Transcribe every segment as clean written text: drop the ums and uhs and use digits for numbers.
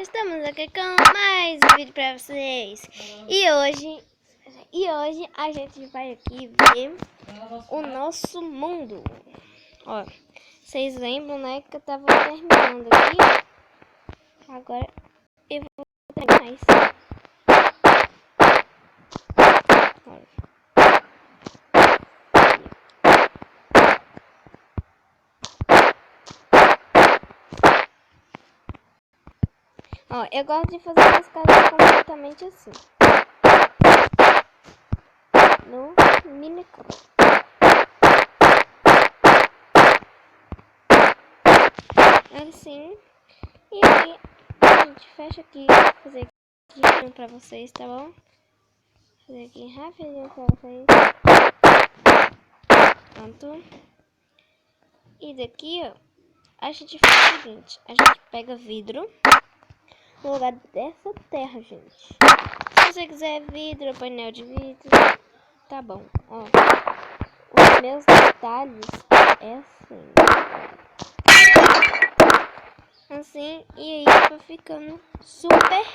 Estamos aqui com mais um vídeo pra vocês. E hoje a gente vai aqui ver o nosso mundo. Ó, vocês lembram, né, que eu tava terminando aqui. Agora eu vou terminar isso. Olha. Ó, eu gosto de fazer as casas completamente assim. No Minecraft. Assim. E aí, a gente fecha aqui. Vou fazer aqui pra vocês, tá bom? Vou fazer aqui rapidinho pra vocês. Pronto. E daqui, ó, a gente faz o seguinte. A gente pega vidro. No lugar dessa terra, gente. Se você quiser vidro, painel de vidro, tá bom. Ó, os meus detalhes é assim, e aí vai ficando super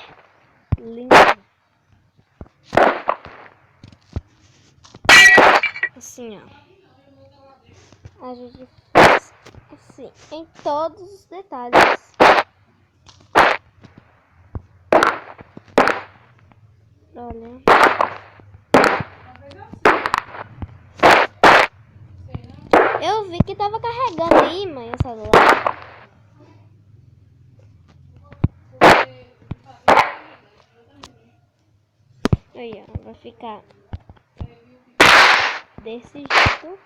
lindo. Assim, ó. A gente faz assim em todos os detalhes. Olha. Eu vi que tava carregando aí, mãe, o celular. Aí, ó, vai ficar desse jeito.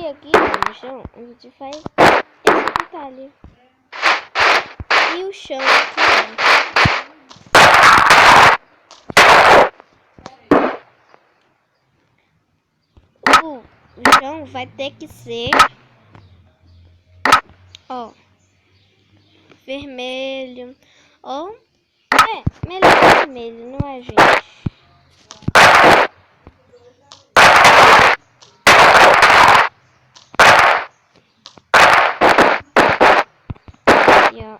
E aqui no chão a gente faz esse detalhe. E o chão aqui, ó. O chão vai ter que ser, ó, vermelho. Ou, melhor vermelho, não é, gente? E, ó,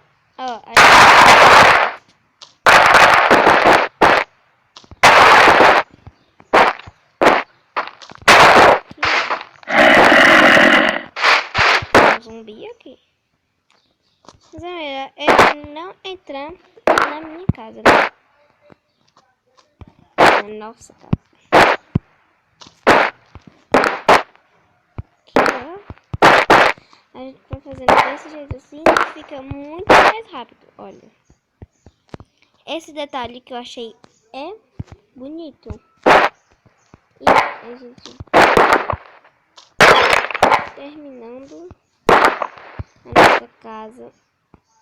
zumbi aqui. Mas é melhor ele não entrar na minha casa, né? Na nossa casa. Aqui, ó. A gente vai fazendo desse jeito assim e fica muito mais rápido. Olha. Esse detalhe que eu achei é bonito. E a gente terminando a nossa casa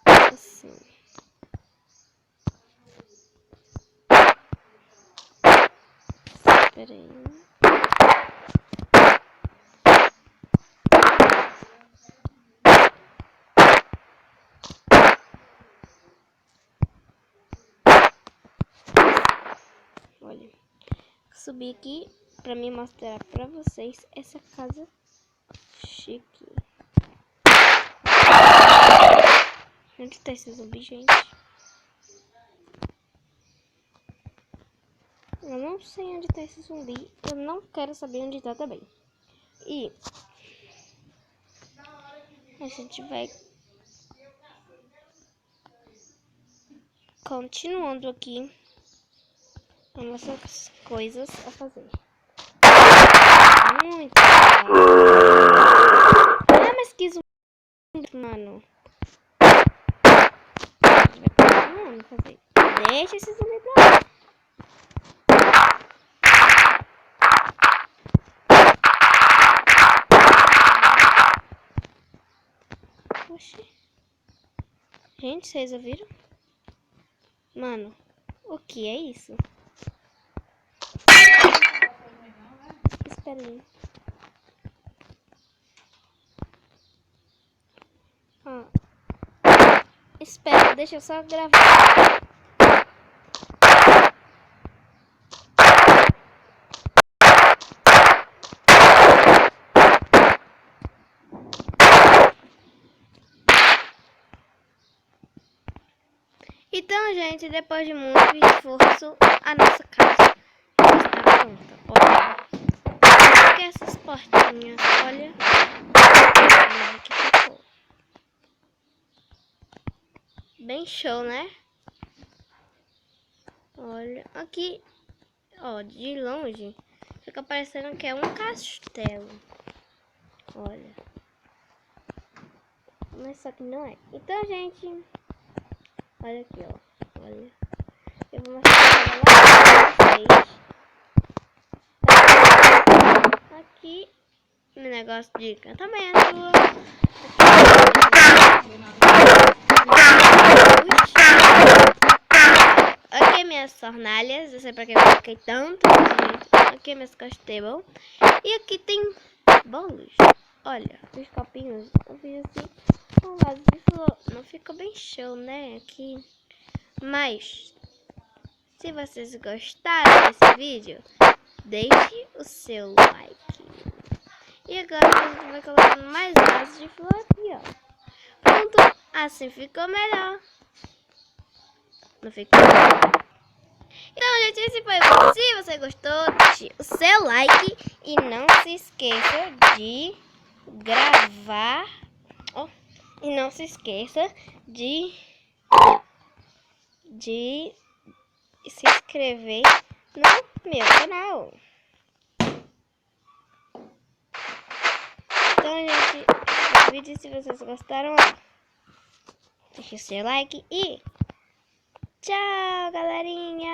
assim. Espera aí. Olha, subi aqui pra me mostrar pra vocês essa casa chique. Onde tá esse zumbi, gente? Eu não sei onde tá esse zumbi. Eu não quero saber onde tá também. E a gente vai continuando aqui as nossas coisas a fazer. Muito legal. Ah, mas que zumbi, mano. A gente vai continuando a fazer. Deixa esse zumbi pra lá. Oxi. Gente, vocês ouviram? Mano, o que é isso? Espera aí. Ó. Espera, deixa eu só gravar. Então, gente, depois de muito esforço, a nossa casa está pronta. Olha, que essas portinhas, olha como é que ficou. Bem show, né? Olha, aqui, ó, de longe, fica parecendo que é um castelo. Olha. Mas só que não é. Então, gente, olha aqui, ó. Olha. Eu vou mostrar lá pra vocês. Aqui, no negócio de encantamento. Aqui minhas fornalhas. Eu sei pra que eu coloquei tanto, gente. Aqui minhas castelas. E aqui tem bolos. Olha, os copinhos. Eu fiz assim com vaso de flor. Não fica bem show, né? Aqui. Mas, se vocês gostaram desse vídeo, deixe o seu like. E agora a gente vai colocando mais vasos de flor aqui, ó. Pronto, assim ficou melhor. Não ficou? Então, gente, esse foi o vídeo. Se você gostou, deixe o seu like. E não se esqueça de gravar. Oh, e não se esqueça de se inscrever no meu canal. Então, gente, esse vídeo, se vocês gostaram, deixe o seu like e tchau, galerinha!